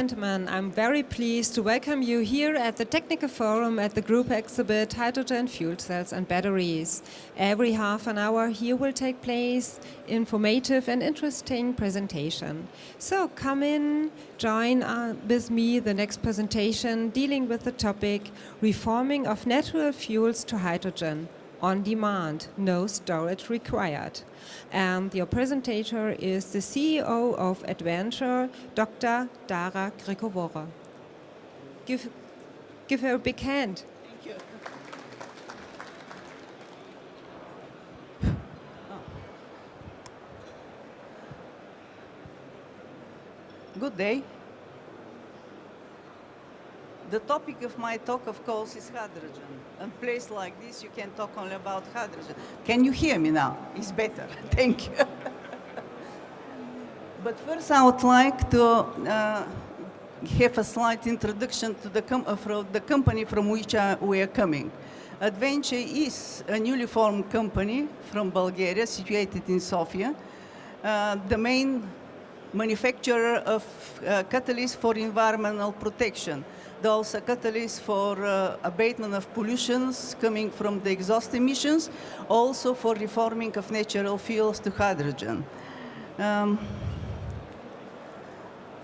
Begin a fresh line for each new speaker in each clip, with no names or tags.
gentlemen, I'm very pleased to welcome you here at the Technical Forum at the group exhibit Hydrogen Fuel Cells and Batteries. Every half an hour here will take place informative and interesting presentation. So come in, join with me the next presentation dealing with the topic Reforming of Natural Fuels to Hydrogen. On demand, no storage required. And your presenter is the CEO of Adventure, Dr. Dara Grigorova. Give her a big hand.
Thank you. Good day. The topic of my talk, of course, is hydrogen. In a place like this, you can talk only about hydrogen. Can you hear me now? It's better. Thank you. But first, I would like to have a slight introduction to the company from which we are coming. Adventure is a newly formed company from Bulgaria, situated in Sofia. The main manufacturer of catalysts for environmental protection. Those are catalysts for abatement of pollutions coming from the exhaust emissions, also for reforming of natural fuels to hydrogen.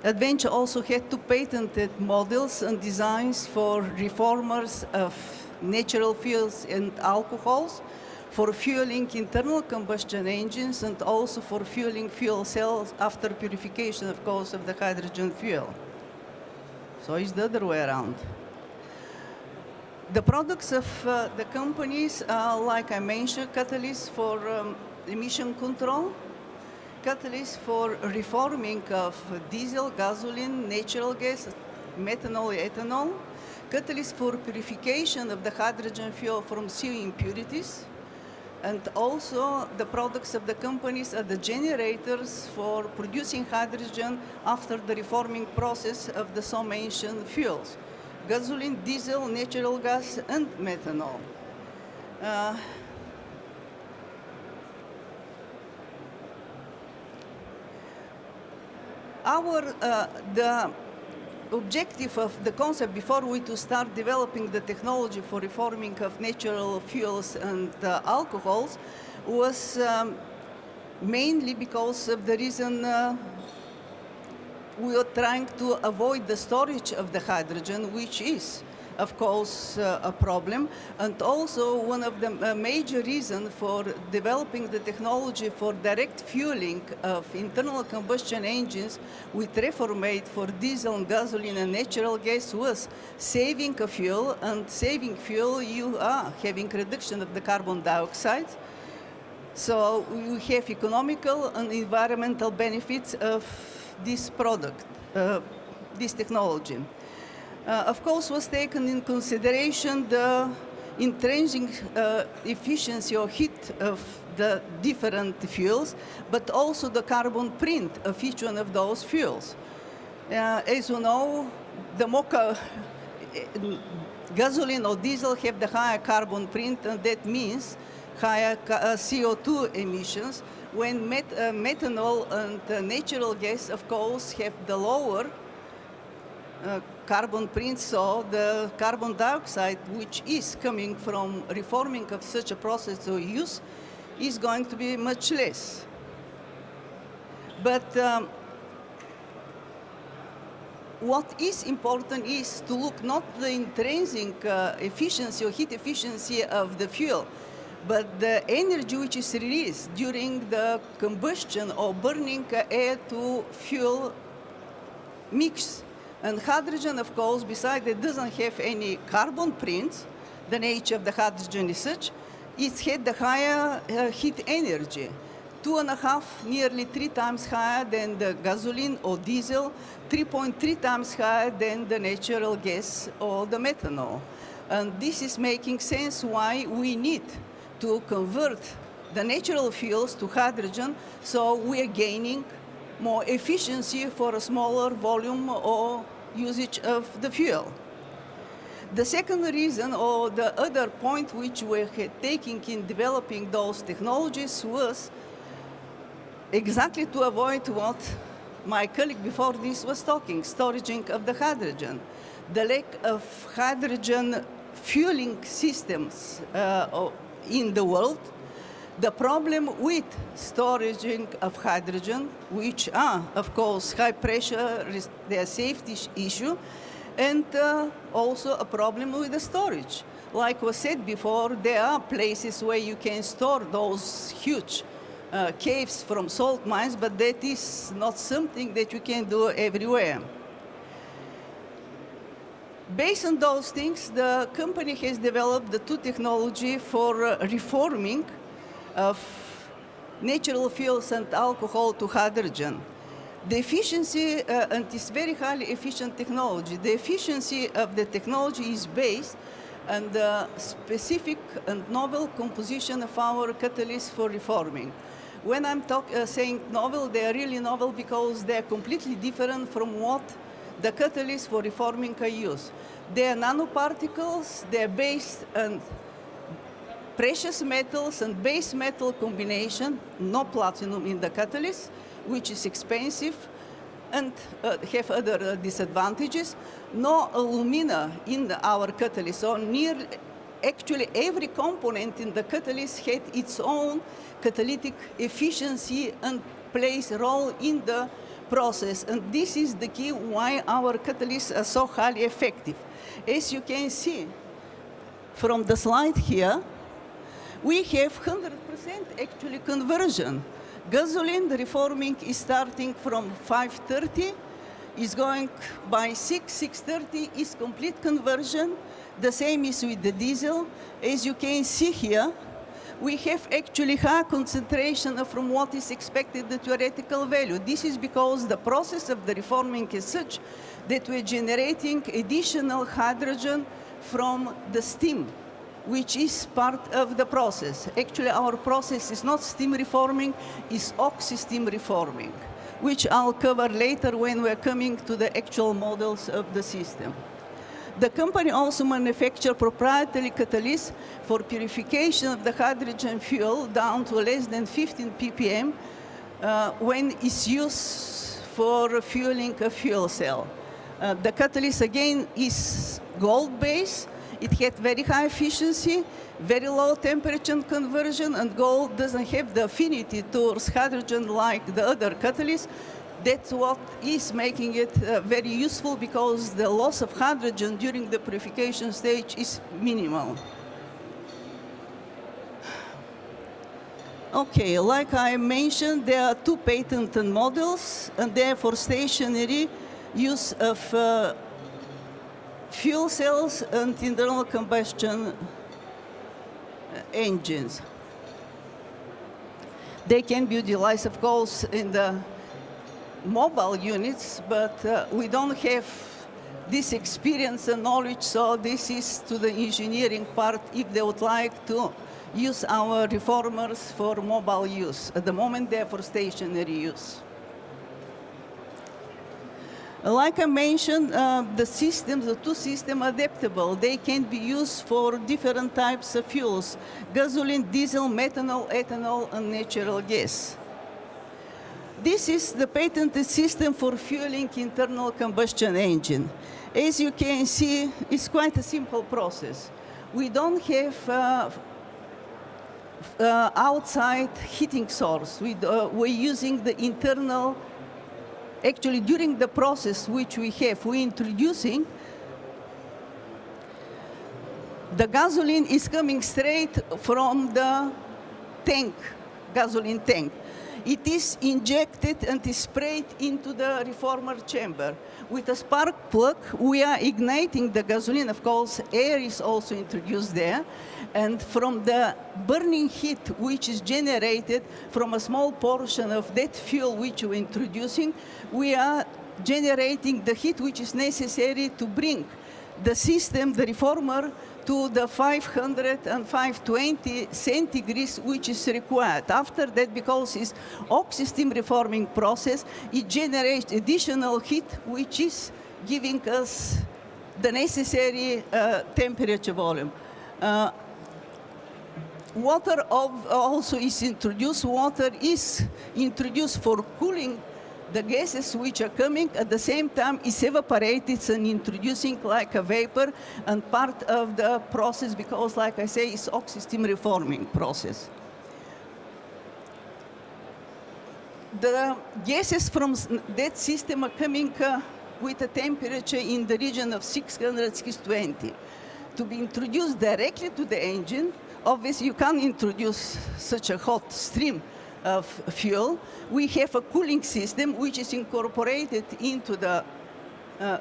Adventure also had two patented models and designs for reformers of natural fuels and alcohols, for fueling internal combustion engines and also for fueling fuel cells after purification, of course, of the hydrogen fuel. So it's the other way around. The products of the companies are, like I mentioned, catalysts for emission control, catalysts for reforming of diesel, gasoline, natural gas, methanol, ethanol, catalysts for purification of the hydrogen fuel from CO impurities, and also the products of the companies are the generators for producing hydrogen after the reforming process of the so mentioned fuels: gasoline, diesel, natural gas, and methanol. The objective of the concept before we to start developing the technology for reforming of natural fuels and alcohols was mainly because of the reason we are trying to avoid the storage of the hydrogen, which is, of course, a problem, and also one of the major reasons for developing the technology for direct fueling of internal combustion engines with reformate for diesel and gasoline and natural gas was saving a fuel, and saving fuel you are having reduction of the carbon dioxide. So we have economical and environmental benefits of this product, this technology. Of course, was taken in consideration the intrinsic efficiency or heat of the different fuels, but also the carbon print of each one of those fuels. As you know, the more gasoline or diesel have the higher carbon print, and that means higher CO2 emissions, when methanol and natural gas, of course, have the lower carbon print, so the carbon dioxide, which is coming from reforming of such a process or use, is going to be much less. But what is important is to look not the intrinsic efficiency or heat efficiency of the fuel, but the energy which is released during the combustion or burning air to fuel mix. And hydrogen, of course, besides it doesn't have any carbon print, the nature of the hydrogen is such, it's had the higher heat energy, 2.5, nearly 3 times higher than the gasoline or diesel, 3.3 times higher than the natural gas or the methanol. And this is making sense why we need to convert the natural fuels to hydrogen, so we are gaining more efficiency for a smaller volume or usage of the fuel. The second reason, or the other point which we were taking in developing those technologies, was exactly to avoid what my colleague before this was talking, storaging of the hydrogen, the lack of hydrogen fueling systems in the world, the problem with storaging of hydrogen, which are, of course, high pressure, they're a safety issue, and also a problem with the storage. Like was said before, there are places where you can store those huge caves from salt mines, but that is not something that you can do everywhere. Based on those things, the company has developed the two technology for reforming of natural fuels and alcohol to hydrogen. The efficiency, and it's very highly efficient technology, the efficiency of the technology is based on the specific and novel composition of our catalysts for reforming. When I'm saying novel, they are really novel because they are completely different from what the catalysts for reforming are used. They are nanoparticles, they are based on precious metals and base metal combination, no platinum in the catalyst, which is expensive and have other disadvantages. No alumina in our catalyst, so actually every component in the catalyst had its own catalytic efficiency and plays a role in the process. And this is the key why our catalysts are so highly effective. As you can see from the slide here, we have 100% actually conversion. Gasoline, the reforming is starting from 530, is going by 630 is complete conversion. The same is with the diesel. As you can see here, we have actually high concentration from what is expected the theoretical value. This is because the process of the reforming is such that we're generating additional hydrogen from the steam, which is part of the process. Actually, our process is not steam reforming, it's oxy-steam reforming, which I'll cover later when we're coming to the actual models of the system. The company also manufactures proprietary catalysts for purification of the hydrogen fuel down to less than 15 ppm when it's used for fueling a fuel cell. The catalyst, again, is gold-based. It had very high efficiency, very low temperature conversion, and gold doesn't have the affinity towards hydrogen like the other catalysts. That's what is making it very useful because the loss of hydrogen during the purification stage is minimal. Okay, like I mentioned, there are two patented models, and they're for stationary use of fuel cells and internal combustion engines. They can be utilized, of course, in the mobile units, but we don't have this experience and knowledge, so this is to the engineering part if they would like to use our reformers for mobile use. At the moment, they're for stationary use. Like I mentioned, the two systems are adaptable. They can be used for different types of fuels: gasoline, diesel, methanol, ethanol, and natural gas. This is the patented system for fueling internal combustion engine. As you can see, it's quite a simple process. We don't have outside heating source. We're using the internal. Actually, during the process which we're introducing, the gasoline is coming straight from the tank, gasoline tank. It is injected and is sprayed into the reformer chamber. With a spark plug, we are igniting the gasoline. Of course, air is also introduced there. And from the burning heat, which is generated from a small portion of that fuel which we're introducing, we are generating the heat which is necessary to bring the system, the reformer, to the 500 and 520 centigrades, which is required. After that, because it's oxy-steam reforming process, it generates additional heat, which is giving us the necessary temperature volume. Water also is introduced. Water is introduced for cooling the gases which are coming at the same time is evaporated and introducing like a vapor and part of the process because, like I say, it's oxy-steam reforming process. The gases from that system are coming with a temperature in the region of 600, 620. To be introduced directly to the engine, obviously you can't introduce such a hot stream of fuel. We have a cooling system which is incorporated into the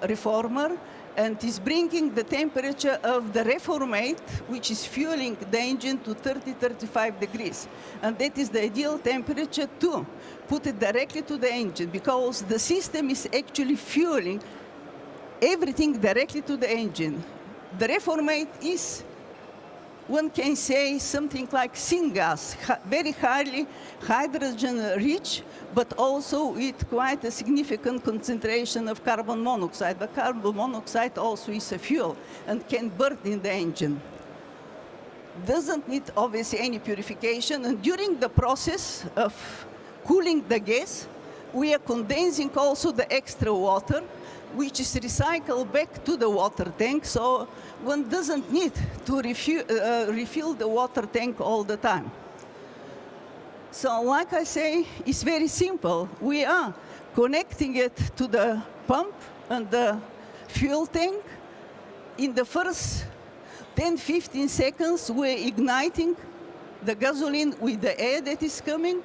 reformer and is bringing the temperature of the reformate, which is fueling the engine, to 30, 35 degrees. And that is the ideal temperature to put it directly to the engine because the system is actually fueling everything directly to the engine. The reformate is, one can say, something like syngas, very highly hydrogen-rich, but also with quite a significant concentration of carbon monoxide. But carbon monoxide also is a fuel and can burn in the engine. Doesn't need, obviously, any purification. And during the process of cooling the gas, we are condensing also the extra water, which is recycled back to the water tank, so one doesn't need to refill the water tank all the time. So like I say, it's very simple. We are connecting it to the pump and the fuel tank. In the first 10-15 seconds, we're igniting the gasoline with the air that is coming.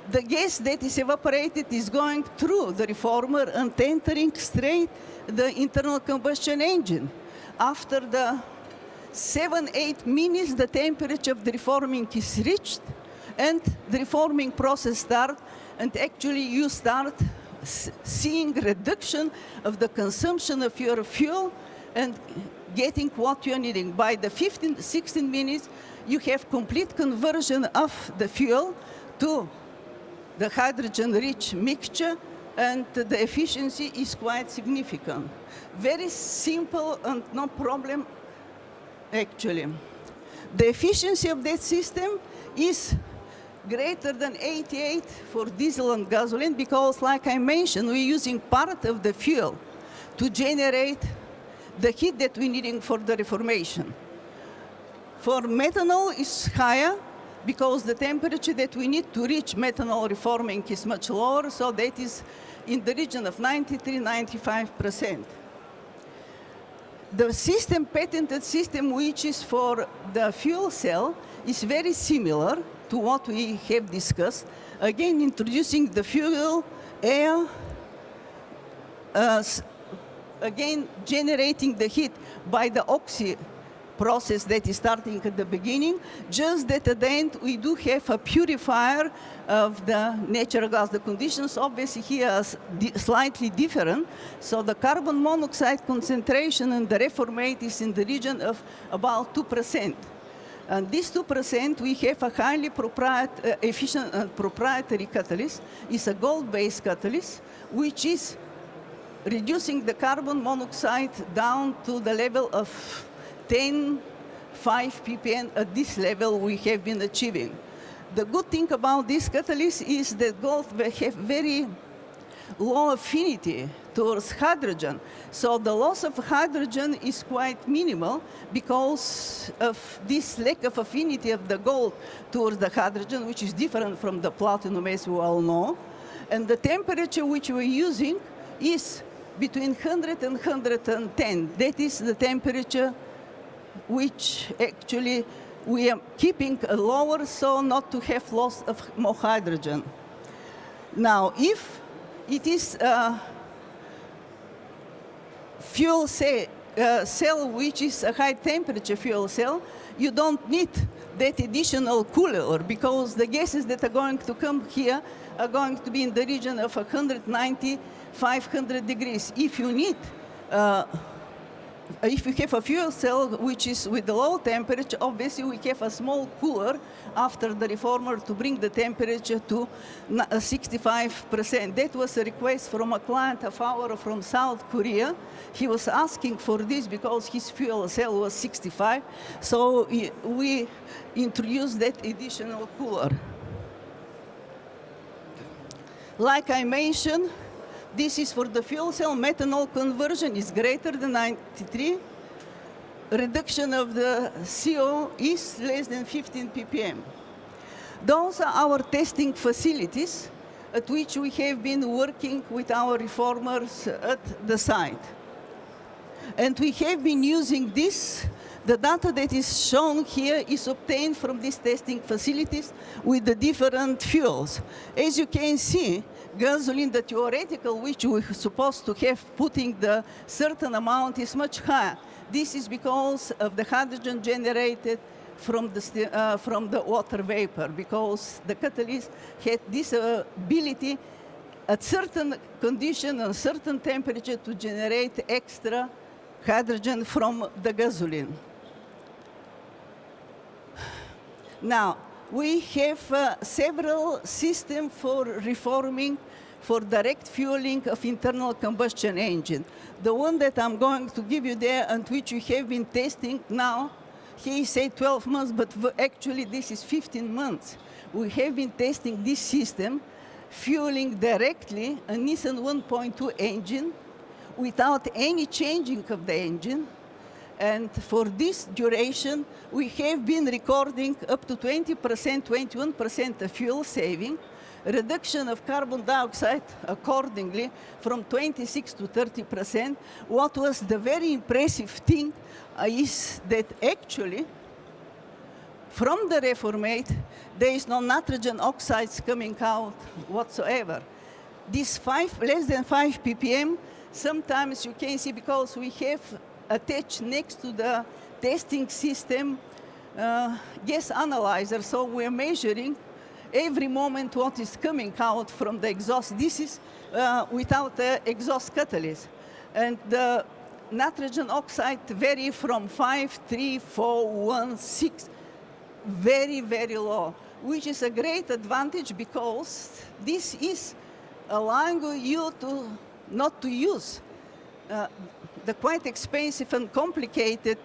The gas that is evaporated is going through the reformer and entering straight the internal combustion engine. After the 7-8 minutes, the temperature of the reforming is reached, and the reforming process starts, and actually you start seeing reduction of the consumption of your fuel and getting what you're needing. By the 16 minutes, you have complete conversion of the fuel to the hydrogen-rich mixture, and the efficiency is quite significant. Very simple and no problem, actually. The efficiency of that system is greater than 88 for diesel and gasoline because, like I mentioned, we're using part of the fuel to generate the heat that we're needing for the reformation. For methanol, it's higher, because the temperature that we need to reach methanol reforming is much lower, so that is in the region of 93-95%. The system, patented system, which is for the fuel cell, is very similar to what we have discussed. Again, introducing the fuel, air, again, generating the heat by the oxy process that is starting at the beginning, just that at the end we do have a purifier of the natural gas. The conditions obviously here are slightly different, so the carbon monoxide concentration in the reformate is in the region of about 2%. And this 2%, we have a highly efficient and proprietary catalyst. It's a gold-based catalyst, which is reducing the carbon monoxide down to the level of 5 ppm. At this level we have been achieving. The good thing about this catalyst is that gold have very low affinity towards hydrogen. So the loss of hydrogen is quite minimal because of this lack of affinity of the gold towards the hydrogen, which is different from the platinum, as we all know. And the temperature which we're using is between 100 and 110. That is the temperature which actually we are keeping lower so not to have loss of more hydrogen. Now, if it is a fuel cell which is a high temperature fuel cell, you don't need that additional cooler because the gases that are going to come here are going to be in the region of 190, 500 degrees. If you need if you have a fuel cell which is with a low temperature, obviously we have a small cooler after the reformer to bring the temperature to 65%. That was a request from a client of ours from South Korea. He was asking for this because his fuel cell was 65, so we introduced that additional cooler. Like I mentioned, This is for the fuel cell. Methanol conversion is greater than 93. Reduction of the CO is less than 15 ppm. Those are our testing facilities at which we have been working with our reformers at the site. And we have been using this. The data that is shown here is obtained from these testing facilities with the different fuels. As you can see, gasoline, the theoretical which we're supposed to have putting the certain amount is much higher. This is because of the hydrogen generated from the water vapor, because the catalyst had this ability at certain condition and certain temperature to generate extra hydrogen from the gasoline. Now, we have several systems for reforming for direct fueling of internal combustion engine. The one that I'm going to give you there and which we have been testing now, he said 12 months, but actually this is 15 months. We have been testing this system, fueling directly a Nissan 1.2 engine without any changing of the engine. And for this duration, we have been recording up to 20%, 21% of fuel saving, reduction of carbon dioxide accordingly from 26 to 30%. What was the very impressive thing is that actually from the reformate, there is no nitrogen oxides coming out whatsoever. This less than 5 ppm, sometimes you can see because we have attached next to the testing system gas analyzer, so we're measuring every moment what is coming out from the exhaust. This is without the exhaust catalyst. And the nitrogen oxide vary from 5, 3, 4, 1, 6, very, very low, which is a great advantage because this is allowing you to not to use the quite expensive and complicated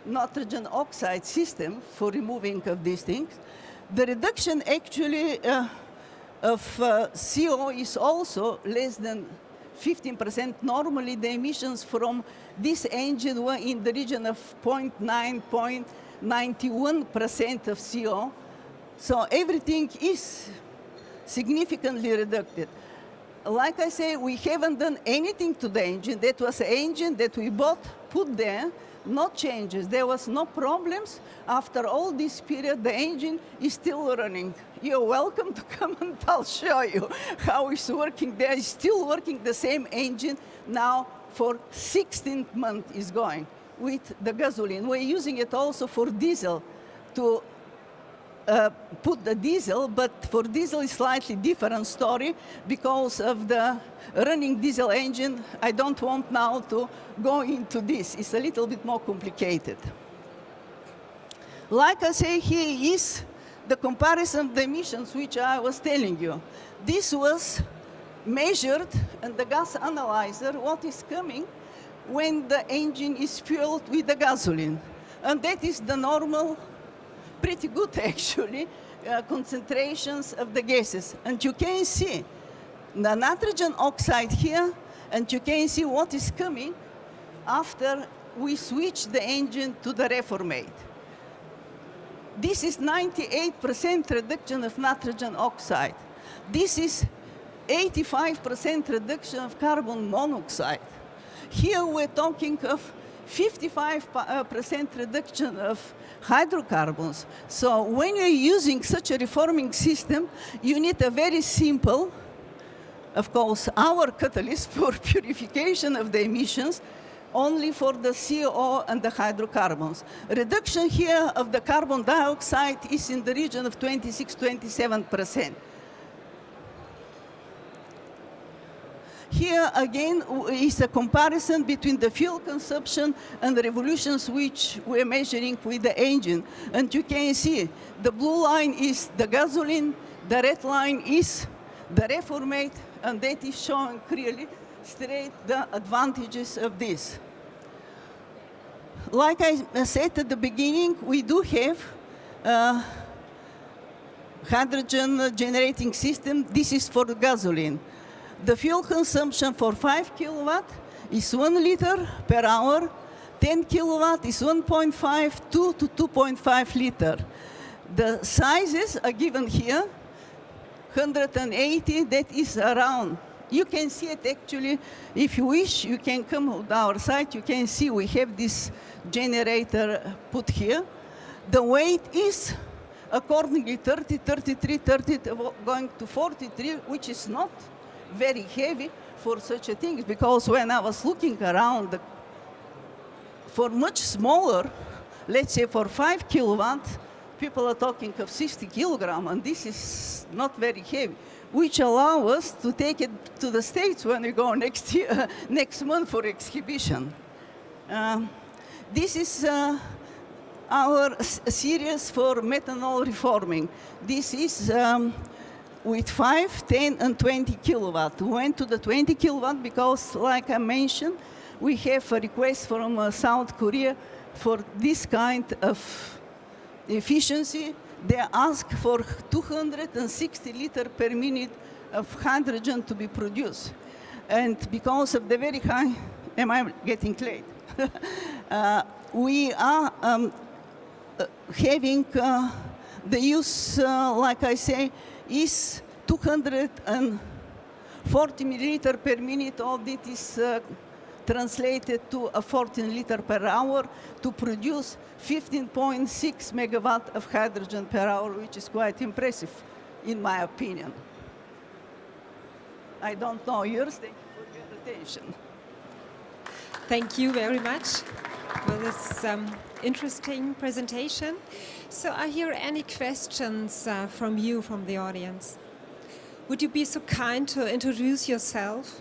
nitrogen oxide system for removing of these things. The reduction actually of CO is also less than 15%. Normally the emissions from this engine were in the region of 0.9, 0.91% of CO. So everything is significantly reduced. Like I say, we haven't done anything to the engine. That was an engine that we bought, put there, no changes. There was no problems. After all this period, the engine is still running. You're welcome to come and I'll show you how it's working. There is still working the same engine now for 16th month is going with the gasoline. We're using it also for diesel to put the diesel, but for diesel is slightly different story because of the running diesel engine. I don't want now to go into this. It's a little bit more complicated. Like I say, here is the comparison of the emissions which I was telling you. This was measured in the gas analyzer, what is coming when the engine is fueled with the gasoline. And that is the normal, pretty good actually, concentrations of the gases. And you can see the nitrogen oxide here, and you can see what is coming after we switch the engine to the reformate. This is 98% reduction of nitrogen oxide. This is 85% reduction of carbon monoxide. Here we're talking of 55% reduction of hydrocarbons. So when you're using such a reforming system, you need a very simple, of course, our catalyst for purification of the emissions, only for the CO and the hydrocarbons. Reduction here of the carbon dioxide is in the region of 26-27%. Here again is a comparison between the fuel consumption and the revolutions which we're measuring with the engine. And you can see the blue line is the gasoline, the red line is the reformate, and that is showing clearly straight the advantages of this. Like I said at the beginning, we do have hydrogen generating system. This is for the gasoline. The fuel consumption for 5 kilowatt is 1 liter per hour. 10 kilowatt is 1.5, 2 to 2.5 liter. The sizes are given here. 180, that is around. You can see it actually, if you wish, you can come to our site, you can see we have this generator put here. The weight is accordingly 30, 33, 30, going to 43, which is not very heavy for such a thing, because when I was looking around, for much smaller, let's say for 5 kilowatt, people are talking of 60 kilogram, and this is not very heavy, which allow us to take it to the States when we go next year, next month for exhibition. This is our series for methanol reforming. This is with 5, 10, and 20 kilowatt. We went to the 20 kilowatt because, like I mentioned, we have a request from South Korea for this kind of efficiency. They ask for 260 liters per minute of hydrogen to be produced. And because of the very high, am I getting late? We are having the use, like I say, is 240 milliliter per minute. All this is translated to a 14 liter per hour to produce 15.6 megawatt of hydrogen per hour, which is quite impressive, in my opinion. I don't know yours. Thank you for your attention.
Thank you very much for this interesting presentation. So are here any questions from you, from the audience? Would you be so kind to introduce yourself?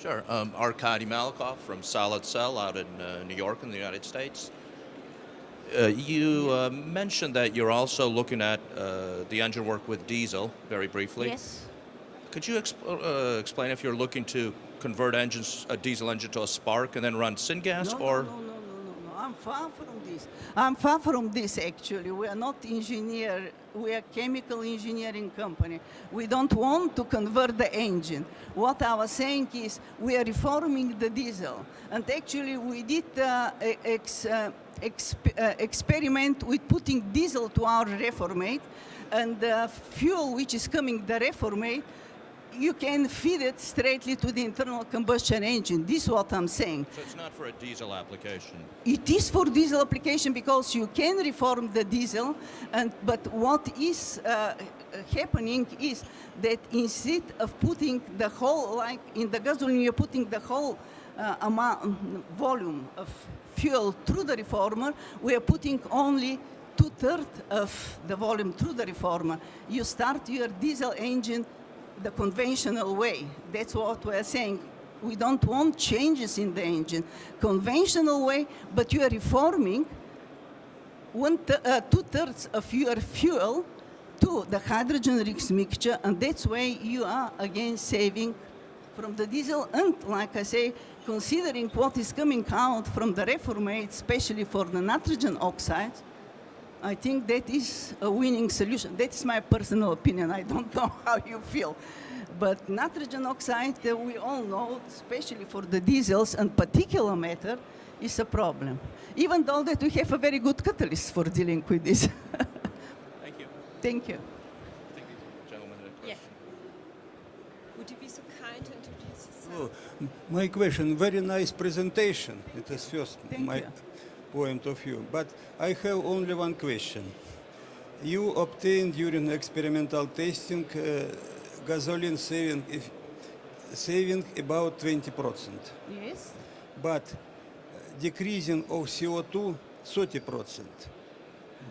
Sure. Arkady Malakov from Solid Cell out in New York in the United States. You mentioned that you're also looking at the engine work with diesel, very briefly.
Yes.
Could you explain if you're looking to convert a diesel engine to a spark and then run syngas, or?
No. I'm far from this. I'm far from this, actually. We are not engineer. We are chemical engineering company. We don't want to convert the engine. What I was saying is we are reforming the diesel. And actually, we did experiment with putting diesel to our reformate. And the fuel which is coming, the reformate, you can feed it straightly to the internal combustion engine. This is what I'm saying.
So it's not for a diesel application?
It is for diesel application because you can reform the diesel, but what is happening is that instead of putting the whole, like in the gasoline, you're putting the whole volume of fuel through the reformer, we are putting only 2/3 of the volume through the reformer. You start your diesel engine the conventional way. That's what we're saying. We don't want changes in the engine. Conventional way, but you are reforming 2/3 of your fuel to the hydrogen-rich mixture, and that's why you are again saving from the diesel. And like I say, considering what is coming out from the reformate, especially for the nitrogen oxides, I think that is a winning solution. That's my personal opinion. I don't know how you feel. But nitrogen oxide, we all know, especially for the diesels and particulate matter, is a problem. Even though that we have a very good catalyst for dealing with this.
Thank you.
Thank you.
I think these gentlemen had a question.
Would you be so kind to introduce yourself?
Oh, my question, very nice presentation. It is first
Thank
my
you.
point of view. But I have only one question. You obtained during experimental testing gasoline saving about 20%,
Yes.
but decreasing of CO2 30%.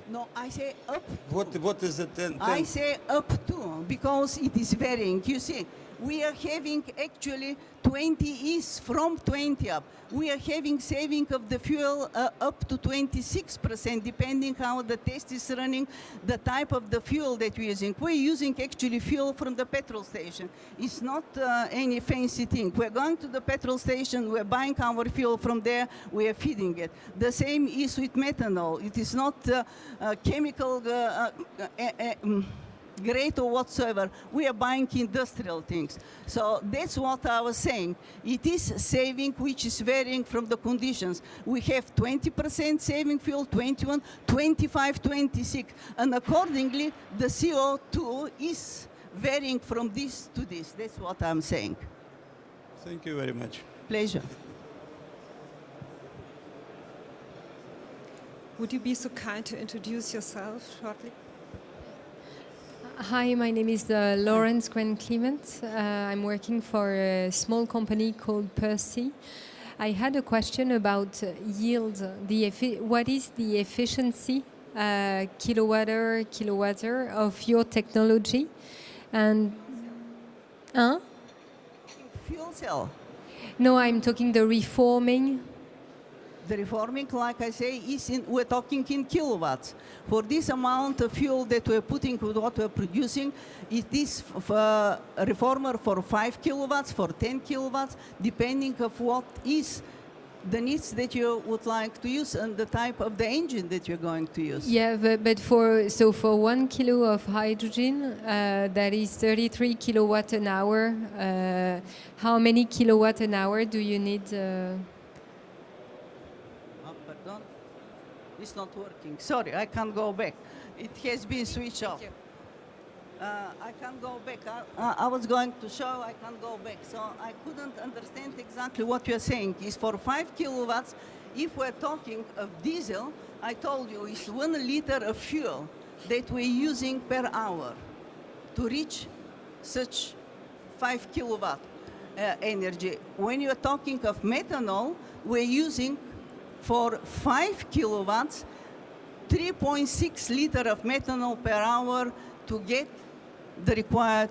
No, I say up.
What is the 10?
I say up to, because it is varying. You see, we are having actually 20 is from 20 up. We are having saving of the fuel up to 26%, depending how the test is running, the type of the fuel that we're using. We're using actually fuel from the petrol station. It's not any fancy thing. We're going to the petrol station, we're buying our fuel from there, we are feeding it. The same is with methanol. It is not chemical great or whatsoever. We are buying industrial things. So that's what I was saying. It is saving, which is varying from the conditions. We have 20% saving fuel, 21, 25, 26. And accordingly, the CO2 is varying from this to this. That's what I'm saying.
Thank you very much.
Pleasure.
Would you be so kind to introduce yourself shortly?
Hi, my name is Lawrence Gwen Clement. I'm working for a small company called Percy. I had a question about yield. What is the efficiency, kilowatts of your technology? And,
Fuel cell.
No, I'm talking the reforming.
The reforming, like I say, we're talking in kilowatts. For this amount of fuel that we're putting with what we're producing, it is a reformer for 5 kilowatts, for 10 kilowatts, depending of what is the needs that you would like to use and the type of the engine that you're going to use.
Yeah, but for 1 kilo of hydrogen, that is 33 kilowatt an hour. How many kilowatt an hour do you need?
Pardon? It's not working. Sorry, I can't go back. It has been switched off. I can't go back. I was going to show, I can't go back. So I couldn't understand exactly what you're saying. Is for 5 kilowatts, if we're talking of diesel, I told you it's 1 liter of fuel that we're using per hour to reach such 5 kilowatt energy. When you're talking of methanol, we're using for 5 kilowatts, 3.6 liter of methanol per hour to get the required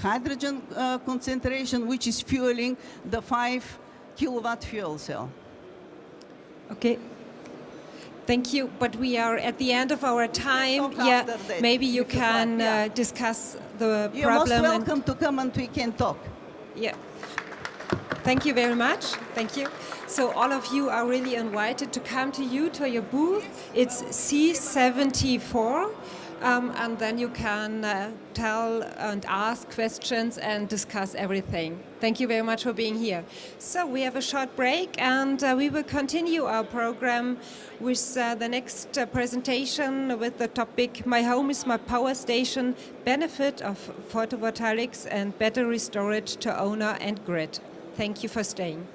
hydrogen concentration, which is fueling the 5 kilowatt fuel cell.
Okay. Thank you, but we are at the end of our time.
talk
Yeah,
after that,
maybe you
if you
can
like, yeah.
discuss the
You're most
problem.
welcome to come and we can talk.
Yeah. Thank you very much. Thank you. So all of you are really invited to come to your booth. It's C74. And then you can tell and ask questions and discuss everything. Thank you very much for being here. So we have a short break and we will continue our program with the next presentation with the topic My Home is My Power Station, Benefit of Photovoltaics and Battery Storage to Owner and Grid. Thank you for staying.